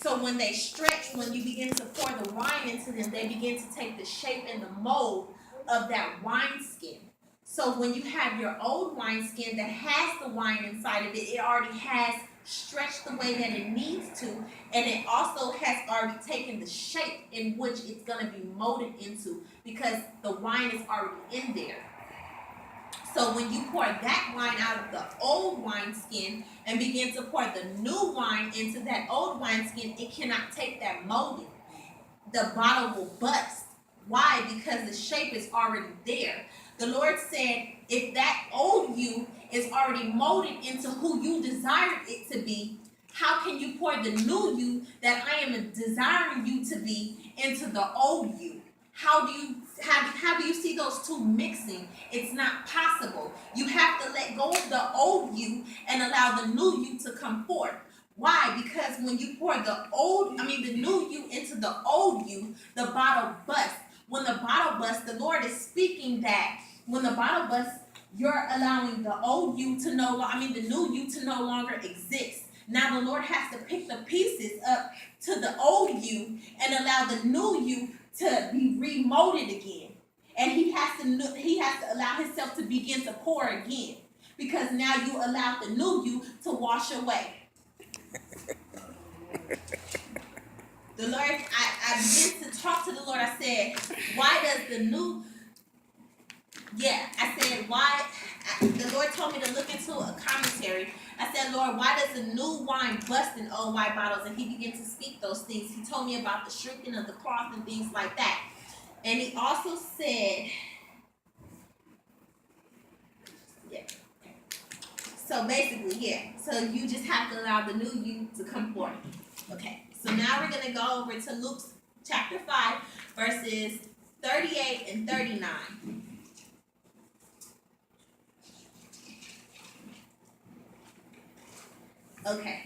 So when they stretch, when you begin to pour the wine into them, they begin to take the shape and the mold of that wineskin. So when you have your old wineskin that has the wine inside of it, it already has stretched the way that it needs to, and it also has already taken the shape in which it's going to be molded into, because the wine is already in there. So when you pour that wine out of the old wineskin and begin to pour the new wine into that old wineskin, it cannot take that molding. The bottle will bust. Why? Because the shape is already there. The Lord said, if that old you is already molded into who you desired it to be, how can you pour the new you that I am desiring you to be into the old you? How do you see those two mixing? It's not possible. You have to let go of the old you and allow the new you to come forth. Why? Because when you pour the new you into the old you, the bottle busts. When the bottle busts, the Lord is speaking that when the bottle busts, you're allowing the old you to the new you to no longer exist. Now the Lord has to pick the pieces up to the old you and allow the new you to be remolded again. And he has to allow himself to begin to pour again, because now you allow the new you to wash away. The Lord, I began to talk to the Lord. I said, why does the new, the Lord told me to look into a commentary. I said, Lord, why does the new wine bust in old wine bottles? And he began to speak those things. He told me about the shrinking of the cloth and things like that. And he also said, so basically, so you just have to allow the new you to come forth. Okay, so now we're going to go over to Luke chapter 5, verses 38 and 39. Okay,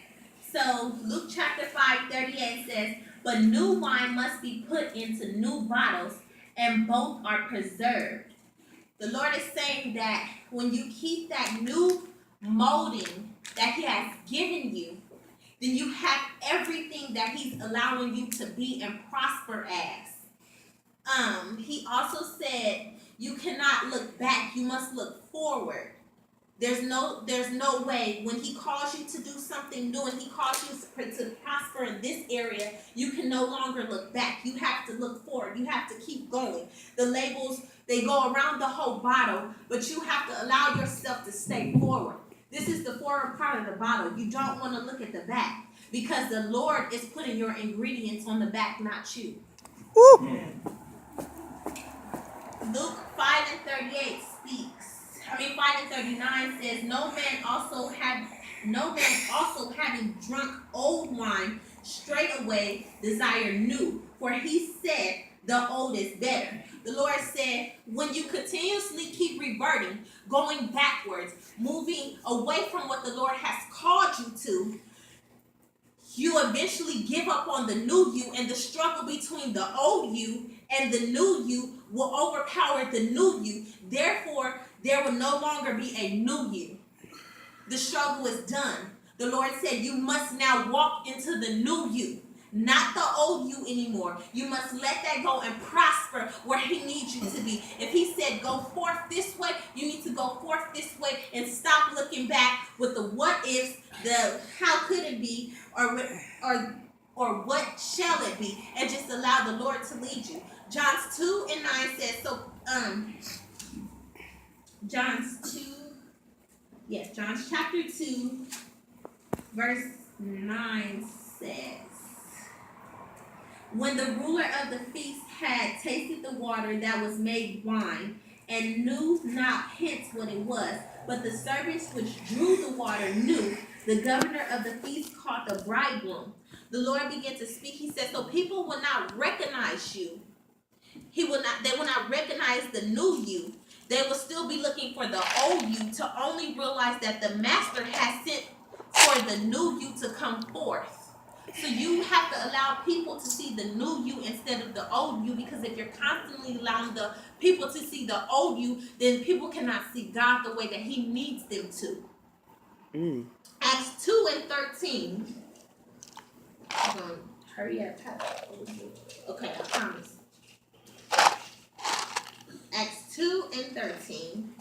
so Luke chapter 5, 38 says, but new wine must be put into new bottles, and both are preserved. The Lord is saying that when you keep that new molding that he has given you, then you have everything that he's allowing you to be and prosper as. He also said you cannot look back, you must look forward. There's no way when he calls you to do something new and he calls you to prosper in this area, you can no longer look back. You have to look forward. You have to keep going. The labels, they go around the whole bottle, but you have to allow yourself to stay forward. This is the forward part of the bottle. You don't want to look at the back, because the Lord is putting your ingredients on the back, not you. Woo. Luke 5 and 38 speaks. 5 and 39 says, no man also having drunk old wine straightway desire new, for he said the old is better. The Lord said, when you continuously keep reverting, going backwards, moving away from what the Lord has called you to, you eventually give up on the new you, and the struggle between the old you and the new you will overpower the new you. Therefore, there will no longer be a new you. The struggle is done. The Lord said you must now walk into the new you, not the old you anymore. You must let that go and prosper where he needs you to be. If he said go forth this way, you need to go forth this way and stop looking back with the what ifs, the how could it be, or what shall it be, and just allow the Lord to lead you. John 2 and 9 says, John chapter 2, verse 9 says, when the ruler of the feast had tasted the water that was made wine, and knew not hence what it was, but the servants which drew the water knew, the governor of the feast called the bridegroom. The Lord began to speak. He said, so people will not recognize you. They will not recognize the new you. They will still be looking for the old you, to only realize that the master has sent for the new you to come forth. So you have to allow people to see the new you instead of the old you, because if you're constantly allowing the people to see the old you, then people cannot see God the way that he needs them to. Acts 2 and 13. Hurry up. Okay, I promise. Acts 2 and 13.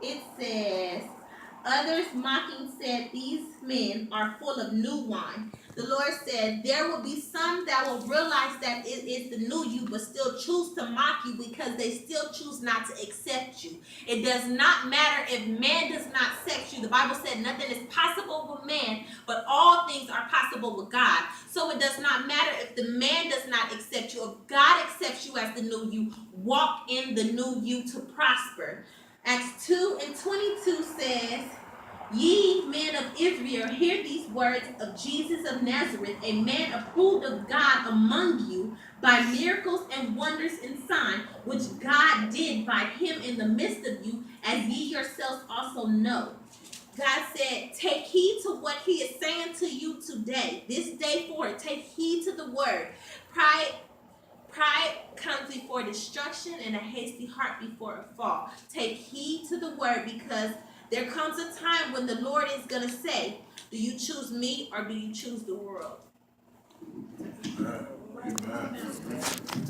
It says, others mocking said, these men are full of new wine. The Lord said, there will be some that will realize that it is the new you, but still choose to mock you because they still choose not to accept you. It does not matter if man does not accept you. The Bible said nothing is possible with man, but all things are possible with God. So it does not matter if the man does not accept you. If God accepts you as the new you, walk in the new you to prosper. Acts 2 and 22 says, ye men of Israel, hear these words of Jesus of Nazareth, a man approved of God among you by miracles and wonders and signs, which God did by him in the midst of you, as ye yourselves also know. God said, take heed to what he is saying to you today. This day forward, take heed to the word. Pride comes before destruction, and a hasty heart before a fall. Take heed to the word, because there comes a time when the Lord is going to say, do you choose me or do you choose the world? Amen. Amen.